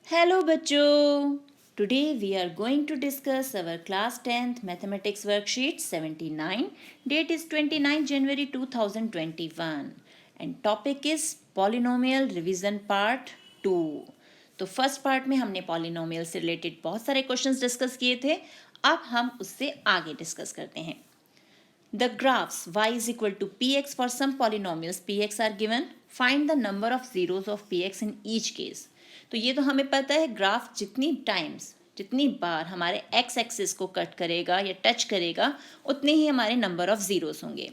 Hello बच्चों, today we are going to discuss our class 10th mathematics worksheet 79. Date is 29 January 2021 and topic is polynomial revision part 2. तो first part में हमने polynomial से related बहुत सारे questions discuss किए थे. अब हम उससे आगे डिस्कस करते हैं. The graphs y is equal to px for some polynomials px are given. Find the number of zeros of px in each case. तो ये तो हमें पता है, ग्राफ जितनी बार हमारे एक्स एक्सिस को कट करेगा या टच करेगा उतने ही हमारे नंबर ऑफ ज़ीरोस होंगे.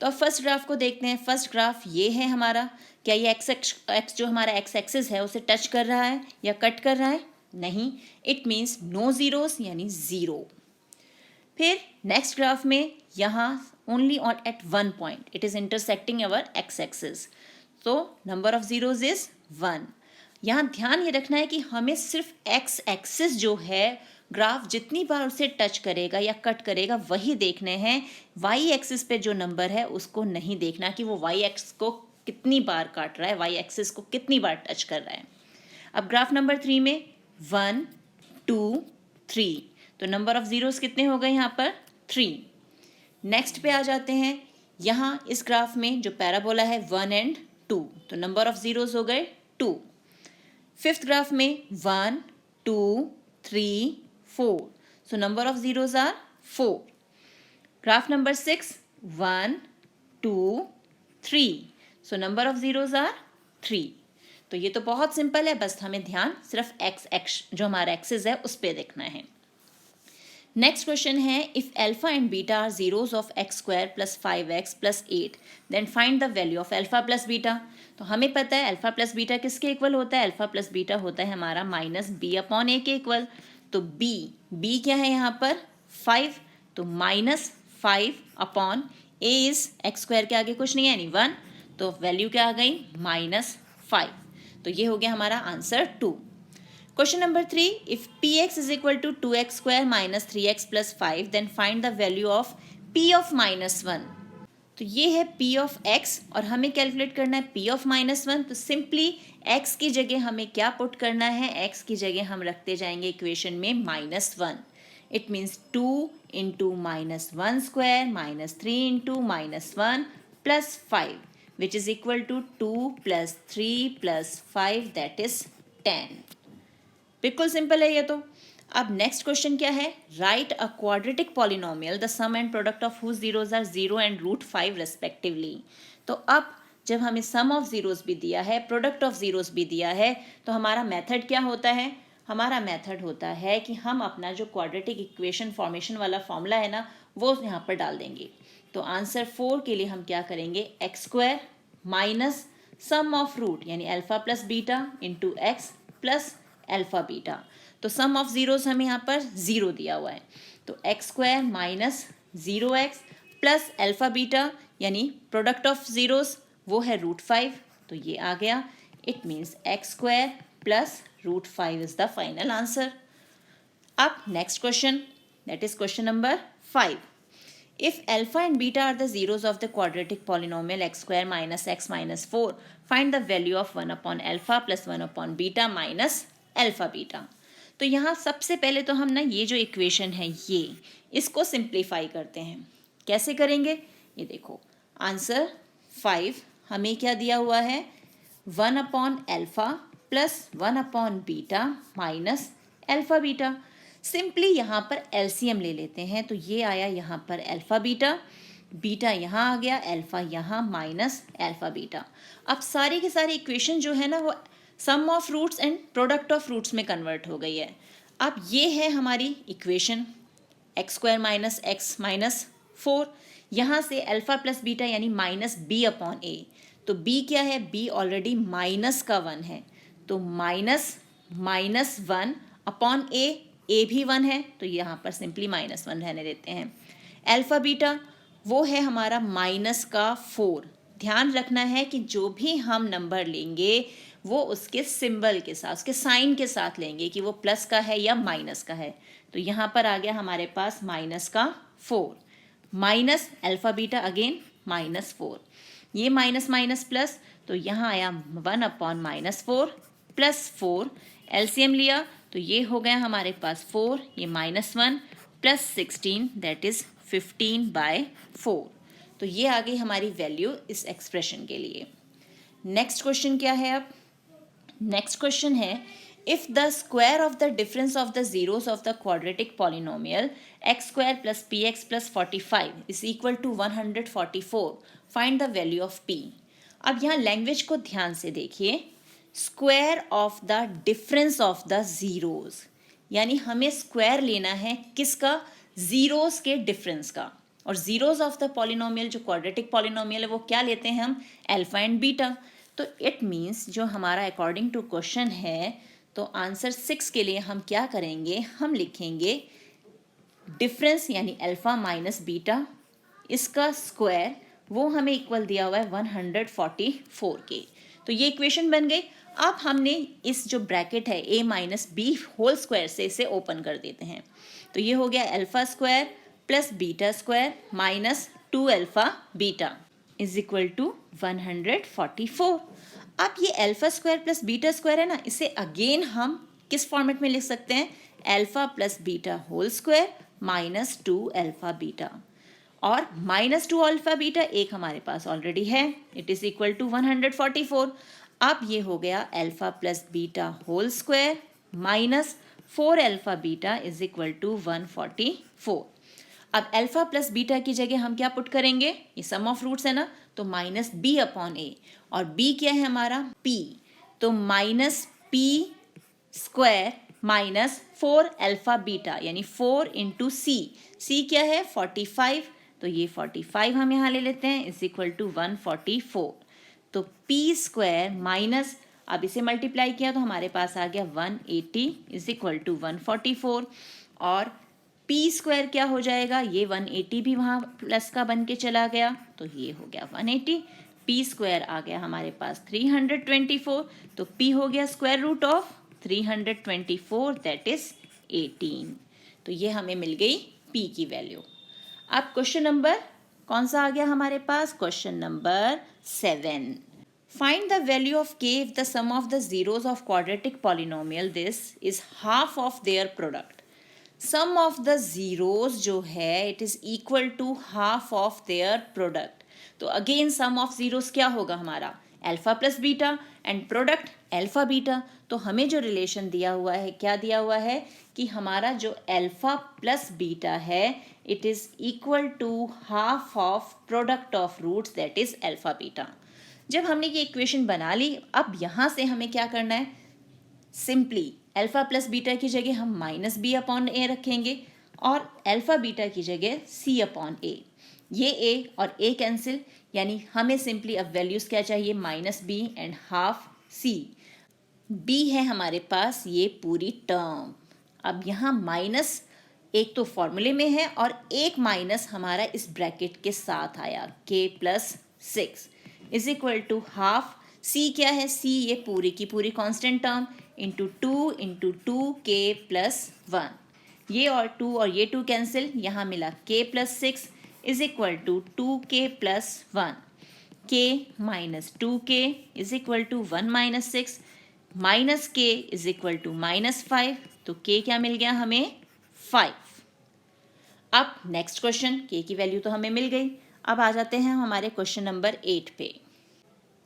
तो अब फर्स्ट ग्राफ को देखते हैं. फर्स्ट ग्राफ ये है हमारा. क्या ये एक्स जो हमारा एक्स एक्सिस है उसे टच कर रहा है या कट कर रहा है? नहीं. इट मीन्स नो ज़ीरोस यानी ज़ीरो. फिर नेक्स्ट ग्राफ में यहाँ only at one point it is intersecting our X axis, तो नंबर ऑफ ज़ीरोज इज़ 1. यहाँ ध्यान ये रखना है कि हमें सिर्फ एक्स एक्सिस जो है ग्राफ जितनी बार उसे टच करेगा या कट करेगा वही देखने हैं. वाई एक्सिस पे जो नंबर है उसको नहीं देखना कि वो वाई एक्स को कितनी बार काट रहा है, वाई एक्सिस को कितनी बार टच कर रहा है. अब ग्राफ नंबर 3 में 1 2 3, तो नंबर ऑफ ज़ीरोस कितने हो गए यहाँ पर? 3. नेक्स्ट पे आ जाते हैं. यहाँ इस ग्राफ में जो पैराबोला है 1 एंड 2, तो नंबर ऑफ ज़ीरोस हो गए 2. फिफ्थ ग्राफ में 1 2 3 4, so number of zeros are 4. Graph number 6 1 2 3, so number of zeros are 3. तो ये तो बहुत सिंपल है, बस हमें ध्यान सिर्फ एक्स जो हमारा एक्सिस है उस पर देखना है. नेक्स्ट क्वेश्चन है, if alpha and beta are zeros of X square plus 5x plus 8 then find the value of alpha plus beta. तो हमें पता है अल्फा प्लस बीटा किसके इक्वल होता है? अल्फा प्लस बीटा होता है हमारा माइनस बी अपॉन ए के इक्वल. तो बी क्या है यहाँ पर? 5, तो minus 5 upon A is x square के आगे कुछ नहीं है यानी 1, तो वैल्यू क्या आ गई? -5. तो ये हो गया हमारा answer 2. Question number 3, if px is equal to 2x square minus 3x plus 5 then find the value of p of -1. तो ये है p of x और हमें कैलकुलेट करना है p of -1. तो सिंपली x की जगह हमें क्या पुट करना है? x की जगह हम रखते जाएंगे इक्वेशन में -1. It means 2 into -1 square minus 3 into -1 plus 5 which is equal to 2 plus 3 plus 5 that is 10. बिल्कुल सिंपल है ये तो. अब नेक्स्ट क्वेश्चन क्या है? Write a quadratic polynomial the sum and product of whose zeroes are 0 and √5 respectively. तो अब जब हमें सम ऑफ जीरोस भी दिया है, प्रोडक्ट ऑफ जीरोस भी दिया है, तो हमारा मेथड क्या होता है? हमारा मेथड होता है कि हम अपना जो क्वाड्रेटिक इक्वेशन फॉर्मेशन वाला फॉर्मूला है ना वो यहाँ पर डाल देंगे. तो आंसर 4 के लिए हम क्या करेंगे? X square minus sum of root यानी alpha plus beta into x plus alpha beta. तो सम ऑफ जीरोस हमें यहाँ पर 0 दिया हुआ है, तो x square minus 0x plus alpha beta यानी प्रोडक्ट ऑफ जीरोस वो है √5, तो ये आ गया. It means x square plus √5 is the final answer. अब next question, that is question number 5. If alpha and beta are the zeros of the quadratic polynomial x square minus x minus 4, find the value of 1 upon alpha plus 1 upon beta minus alpha beta. तो यहाँ सबसे पहले तो हम ना ये जो equation है इसको सिंप्लीफाई करते हैं. कैसे करेंगे? ये देखो आंसर 5 हमें क्या दिया हुआ है? 1 upon alpha plus 1 upon beta minus alpha beta. Simply यहाँ पर एलसीएम ले लेते हैं, तो ये आया यहाँ पर अल्फा बीटा, बीटा यहाँ आ गया, अल्फा यहाँ माइनस अल्फा बीटा. अब सारी की सारी इक्वेशन जो है ना वो sum of roots and product of roots में कन्वर्ट हो गई है. अब ये है हमारी equation x square minus x minus 4. यहाँ से अल्फा प्लस बीटा यानी माइनस बी अपॉन ए. तो बी क्या है? बी ऑलरेडी माइनस का 1 है, तो माइनस -1 अपॉन ए भी 1 है, तो यहाँ पर सिंपली -1 रहने देते हैं. अल्फा बीटा वो है हमारा माइनस का 4. ध्यान रखना है कि जो भी हम नंबर लेंगे वो उसके सिंबल के साथ, उसके साइन के साथ लेंगे कि वो प्लस का है या माइनस का है. तो यहाँ पर आ गया हमारे पास माइनस का 4 माइनस अल्फा बीटा अगेन -4. ये माइनस माइनस प्लस, तो यहाँ आया 1 अपॉन -4 प्लस 4 एलसीएम लिया तो ये हो गया हमारे पास 4, ये -1 प्लस 16 दैट इज़ 15/4। तो ये आ गई हमारी वैल्यू इस एक्सप्रेशन के लिए। नेक्स्ट क्वेश्चन क्या है अब? नेक्स्ट क्वेश्चन है if the square of the difference of the zeros of the quadratic polynomial x square plus px plus 45 is equal to 144, find the value of p। अब यहाँ language को ध्यान से देखिए, square of the difference of the zeros, यानी हमें square लेना है किसका? जीरोज के डिफरेंस का। और जीरोज ऑफ द पॉलिनोमियल जो क्वाड्रेटिक पॉलिनोमियल है वो क्या लेते हैं हम? Alpha and beta. तो इट मीन्स जो हमारा अकॉर्डिंग टू क्वेश्चन है, तो आंसर 6 के लिए हम क्या करेंगे? हम लिखेंगे डिफरेंस यानी अल्फा माइनस बीटा, इसका स्क्वायर वो हमें इक्वल दिया हुआ है 144 के। तो ये इक्वेशन बन गई। अब हमने इस जो ब्रैकेट है a minus b whole square से इसे ओपन कर देते हैं। तो ये हो गया alpha square plus beta square minus 2 alpha beta is equal to 144। अब ये alpha square plus beta square है ना, इसे अगेन हम किस फॉर्मेट में लिख सकते हैं? Alpha plus beta whole square minus 2 alpha beta, और माइनस 2 अल्फा बीटा एक हमारे पास ऑलरेडी है, इट इज इक्वल टू 144। अब ये हो गया alpha plus beta whole square minus 4 alpha beta is equal to 144। अब अल्फा प्लस बीटा की जगह हम क्या पुट करेंगे? ये सम ऑफ रूट्स है ना, तो माइनस बी अपॉन ए, और बी क्या है हमारा? पी। तो minus P square minus 4 alpha beta यानी 4 इंटू सी। सी क्या है? 45। तो ये 45 हम यहाँ ले लेते हैं इज इक्वल टू 144। तो पी स्क्वायर माइनस, अब इसे मल्टीप्लाई किया तो हमारे पास आ गया 180 इज इक्वल टू 144, और पी स्क्वायर क्या हो जाएगा? ये 180 भी वहाँ प्लस का बन के चला गया, तो ये हो गया 180। पी स्क्वायर आ गया हमारे पास 324, तो पी हो गया square root of 324 that is 18। तो ये हमें मिल गई पी की वैल्यू। अब क्वेश्चन नंबर कौन सा आ गया हमारे पास? Question number 7। Find the value of k if the sum of the zeros of quadratic polynomial this is half of their product। Sum of the zeroes जो है it is equal to half of their product. तो again sum of zeroes क्या होगा हमारा? Alpha plus beta, and product alpha beta. तो हमें जो relation दिया हुआ है, क्या दिया हुआ है कि हमारा जो अल्फा प्लस बीटा है it is equal to half of product of roots that is alpha beta. जब हमने ये इक्वेशन बना ली, अब यहाँ से हमें क्या करना है? सिंपली अल्फा प्लस बीटा की जगह हम माइनस बी अपॉन ए रखेंगे, और अल्फा बीटा की जगह सी अपॉन ए। ये ए और ए कैंसिल, यानी हमें सिंपली अब वैल्यूज़ क्या चाहिए? Minus b and half c. B है हमारे पास ये पूरी टर्म। अब यहाँ माइनस एक तो फॉर्मूले में है और एक माइनस हमारा इस ब्रैकेट के साथ आया, k plus 6 is equal to half. C क्या है? सी ये पूरी की पूरी constant term into 2 k plus 1। ये और 2 और ये 2 कैंसिल, यहाँ मिला k plus 6 is equal to 2k plus 1। k minus 2k is equal to 1 minus 6 minus k is equal to minus 5। तो k क्या मिल गया हमें? 5। अब नेक्स्ट क्वेश्चन, k की वैल्यू तो हमें मिल गई। अब आ जाते हैं हमारे क्वेश्चन नंबर 8 पे।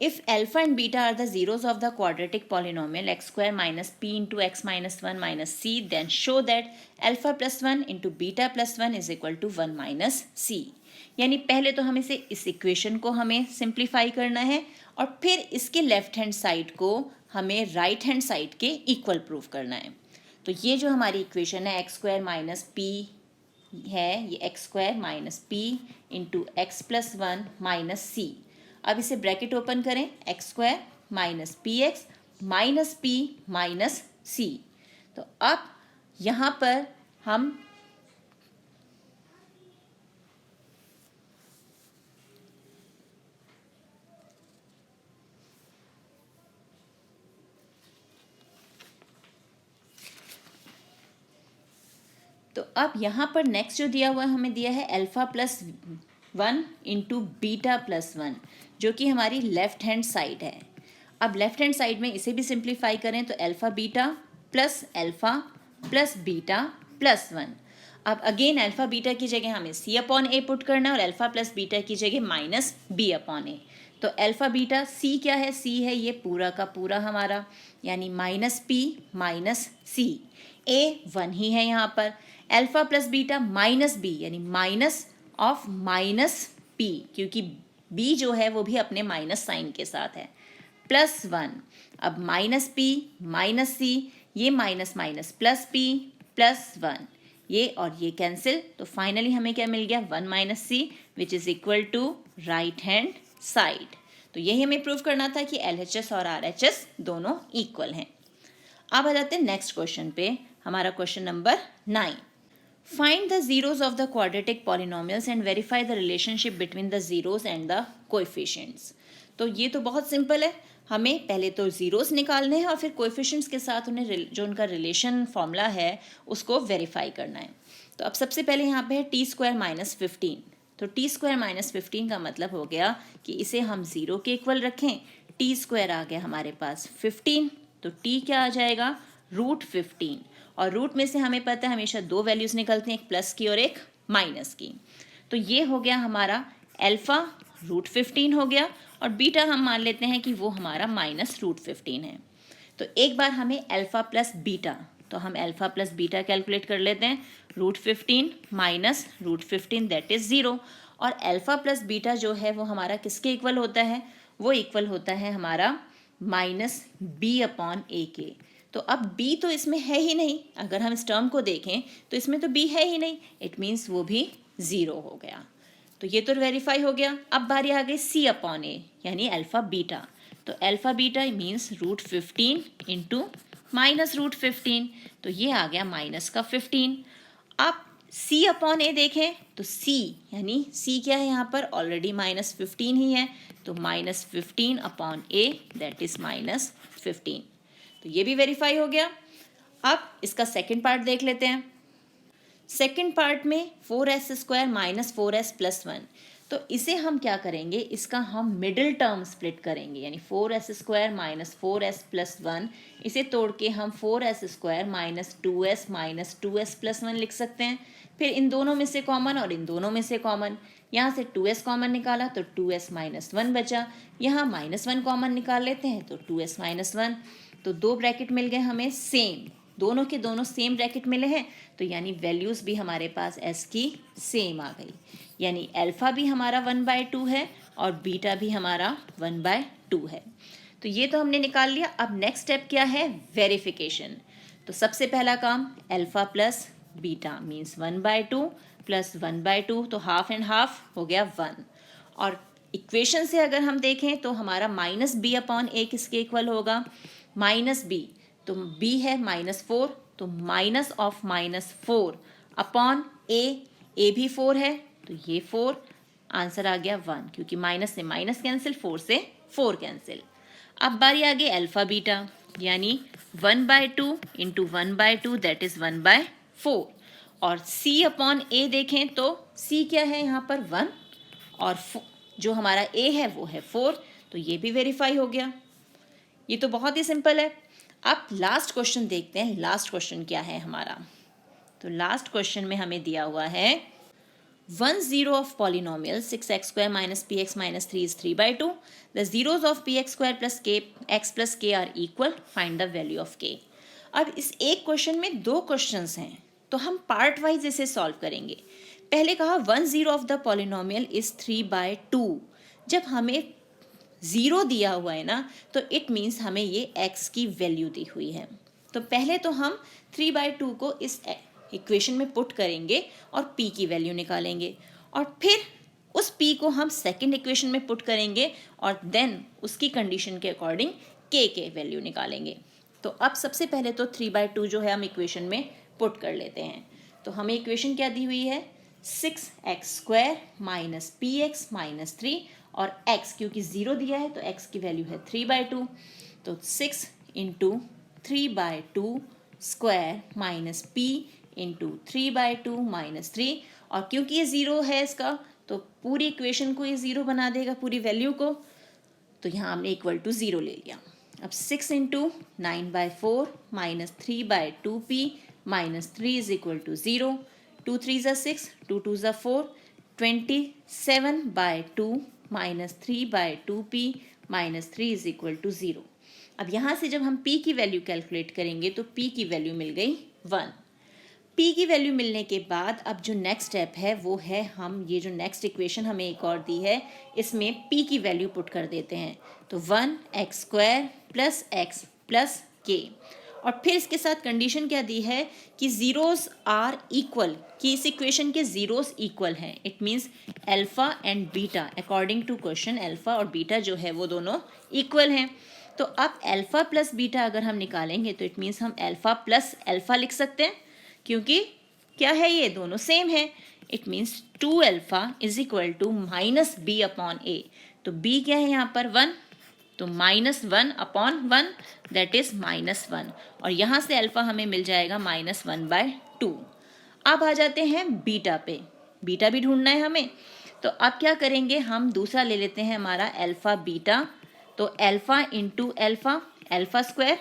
If alpha and beta are the zeros of the quadratic polynomial x square minus p into x minus 1 minus c, then show that alpha plus 1 into beta plus 1 is equal to 1 minus c। यानी पहले तो हमें से इस equation को हमें simplify करना है, और फिर इसके लेफ्ट हैंड साइड को हमें राइट हैंड साइड के इक्वल प्रूफ करना है। तो ये जो हमारी इक्वेशन है एक्स स्क्वायर माइनस पी है, ये x square minus P into x plus 1 minus C. अब इसे ब्रैकेट ओपन करें, x square minus P x minus P minus C. तो अब यहाँ पर हम नेक्स्ट जो दिया हुआ है, हमें दिया है alpha plus 1 into beta plus 1, जो कि हमारी लेफ्ट हैंड साइड है। अब लेफ्ट हैंड साइड में इसे भी सिंप्लीफाई करें तो alpha beta plus alpha plus beta plus 1। अब अगेन अल्फ़ा बीटा की जगह हमें c अपॉन ए पुट करना है और अल्फ़ा प्लस बीटा की जगह माइनस b अपॉन ए। तो अल्फ़ा बीटा c क्या है, c है ये पूरा का पूरा हमारा, यानी minus p minus c। a 1 ही है यहाँ पर। Alpha plus beta minus b यानी माइनस ऑफ माइनस p, क्योंकि b जो है वो भी अपने माइनस साइन के साथ है, प्लस 1। अब माइनस p माइनस c, ये minus minus plus p plus 1, ये और ये कैंसिल, तो फाइनली हमें क्या मिल गया, 1 minus c which is equal to right hand side. तो यही हमें प्रूव करना था कि LHS और RHS दोनों इक्वल हैं। अब आ जाते हैं नेक्स्ट क्वेश्चन पे, हमारा question number 9। Find the zeroes of the quadratic polynomials and verify the relationship between the zeros and the coefficients. तो ये तो बहुत सिंपल है, हमें पहले तो ज़ीरोस निकालने हैं और फिर कोएफिशिएंट्स के साथ उन्हें जो उनका रिलेशन फॉर्मूला है उसको वेरीफाई करना है। तो अब सबसे पहले यहाँ पे है टी स्क्वायर माइनस 15। तो टी स्क्वायर माइनस 15 का मतलब हो गया कि इसे हम 0 के इक्वल रखें। टी स्क्वायर आ गया हमारे पास 15, तो टी क्या आ जाएगा, रूट 15। और रूट में से हमें पता है हमेशा दो वैल्यूज़ निकलती हैं, एक प्लस की और एक माइनस की। तो ये हो गया हमारा अल्फ़ा रूट 15 हो गया, और बीटा हम मान लेते हैं कि वो हमारा माइनस रूट 15 है। तो एक बार हमें अल्फ़ा प्लस बीटा, तो हम अल्फ़ा प्लस बीटा कैलकुलेट कर लेते हैं। Root 15 minus root 15 that is 0। और अल्फ़ा प्लस बीटा जो है वो हमारा किसके इक्वल होता है, वो इक्वल होता है हमारा माइनस बी अपॉन ए के। तो अब b तो इसमें है ही नहीं, अगर हम इस टर्म को देखें तो इसमें तो b है ही नहीं, इट मीन्स वो भी 0 हो गया। तो ये तो वेरीफाई हो गया। अब बारी आ गई c अपॉन ए यानी अल्फ़ा बीटा। तो alpha beta means root 15 into minus root 15, तो ये आ गया माइनस का 15। अब c अपॉन ए देखें तो c यानी c क्या है यहाँ पर, ऑलरेडी माइनस 15 ही है, तो minus 15 upon A that is minus 15। तो ये भी वेरीफाई हो गया। अब इसका सेकंड पार्ट देख लेते हैं। सेकंड पार्ट में 4s square minus 4s plus 1, तो इसे हम क्या करेंगे, इसका हम मिडिल टर्म स्प्लिट करेंगे, यानी 4s square minus 4s plus 1, इसे तोड़ के हम 4s square minus 2s plus 1 लिख सकते हैं। फिर इन दोनों में से कॉमन और इन दोनों में से कॉमन, यहाँ से 2s कॉमन निकाला तो 2s माइनस 1 बचा, यहाँ माइनस 1 कॉमन निकाल लेते हैं तो 2s माइनस 1। तो दो ब्रैकेट मिल गए हमें सेम, दोनों के दोनों सेम ब्रैकेट मिले हैं, तो यानी वैल्यूज़ भी हमारे पास s की सेम आ गई, यानी अल्फ़ा भी हमारा 1/2 है और बीटा भी हमारा 1/2 है। तो ये तो हमने निकाल लिया। अब नेक्स्ट स्टेप क्या है, वेरिफिकेशन। तो सबसे पहला काम alpha plus beta means 1/2 plus 1/2, तो हाफ एंड हाफ हो गया 1। और इक्वेशन से अगर हम देखें तो हमारा माइनस बी अपॉन ए किसके इक्वल होगा, माइनस बी, तो b है -4, तो माइनस ऑफ -4 अपॉन a भी 4 है, तो ये 4, आंसर आ गया 1, क्योंकि माइनस से माइनस कैंसिल, 4 से 4 कैंसिल। अब बारी आ गई अल्फ़ा बीटा, यानी 1/2 इंटू 1/2 दैट इज़ 1/4। और c अपॉन a देखें तो c क्या है यहाँ पर 1, और जो हमारा a है वो है 4, तो ये भी वेरीफाई हो गया। ये तो बहुत ही सिंपल है। अब लास्ट क्वेश्चन देखते हैं, लास्ट क्वेश्चन क्या है हमारा। तो लास्ट क्वेश्चन में हमें दिया हुआ है 1 0 of polynomial 6x square minus px minus 3 is 3/2, the zeroes of px square plus x plus k are equal, find the value of k। अब इस एक क्वेश्चन में दो क्वेश्चंस हैं, तो हम पार्ट वाइज इसे सॉल्व करेंगे। पहले कहा 1 0 ऑफ द पॉलिनोमियल इज 3/2। जब हमें 0 दिया हुआ है ना, तो इट मीन्स हमें ये x की वैल्यू दी हुई है। तो पहले तो हम 3/2 को इस इक्वेशन में पुट करेंगे और p की वैल्यू निकालेंगे, और फिर उस p को हम सेकंड इक्वेशन में पुट करेंगे और देन उसकी कंडीशन के अकॉर्डिंग k के वैल्यू निकालेंगे। तो अब सबसे पहले तो 3/2 जो है हम इक्वेशन में पुट कर लेते हैं। तो हमें इक्वेशन क्या दी हुई है, 6x square minus px minus 3, और x क्योंकि 0 दिया है तो x की वैल्यू है 3/2, तो 6 into 3/2 square minus p into 3/2 minus 3, और क्योंकि ये 0 है इसका तो पूरी इक्वेशन को ये 0 बना देगा, पूरी वैल्यू को, तो यहाँ हमने इक्वल टू 0 ले लिया। अब 6 into 9/4 minus 3/2p minus 3 is equal to 0. 2 3 ज़ा 6, 2 2 ज़ा 4, 27/2 minus 3/2p minus 3 is equal to 0. अब यहाँ से जब हम p की वैल्यू कैलकुलेट करेंगे तो p की वैल्यू मिल गई 1. p की वैल्यू मिलने के बाद अब जो नेक्स्ट स्टेप है वो है हम ये जो नेक्स्ट इक्वेशन हमें एक और दी है इसमें p की वैल्यू पुट कर देते हैं. तो 1x² plus x plus k और फिर इसके साथ कंडीशन क्या दी है कि ज़ीरोस आर इक्वल, कि इस इक्वेशन के ज़ीरोस इक्वल हैं. It means alpha and beta, according to question alpha और बीटा जो है वो दोनों इक्वल हैं. तो अब अल्फ़ा प्लस बीटा अगर हम निकालेंगे तो इट मीन्स हम अल्फ़ा प्लस अल्फ़ा लिख सकते हैं, क्योंकि क्या है ये दोनों सेम है. It means 2 alpha is equal to minus B upon A. तो b क्या है यहाँ पर 1, तो -1 अपॉन 1 दैट इज -1 और यहाँ से अल्फ़ा हमें मिल जाएगा -1/2. अब आ जाते हैं बीटा पे. बीटा भी ढूंढना है हमें, तो अब क्या करेंगे हम दूसरा ले लेते हैं हमारा अल्फ़ा बीटा. तो alpha into alpha, alpha square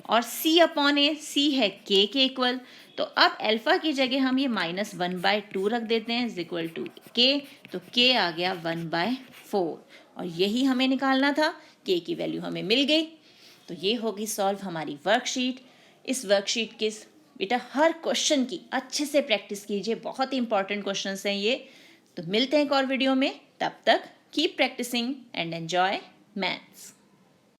और c अपॉन ए, c है k के इक्वल. तो अब अल्फ़ा की जगह हम ये -1/2 रख देते हैं इज इक्वल टू k. तो k आ गया 1/4 और यही हमें निकालना था. k की वैल्यू हमें मिल गई. तो ये होगी सॉल्व हमारी वर्कशीट. इस वर्कशीट के बेटा हर क्वेश्चन की अच्छे से प्रैक्टिस कीजिए, बहुत ही इंपॉर्टेंट क्वेश्चंस हैं ये. तो मिलते हैं एक और वीडियो में, तब तक keep practising and enjoy maths.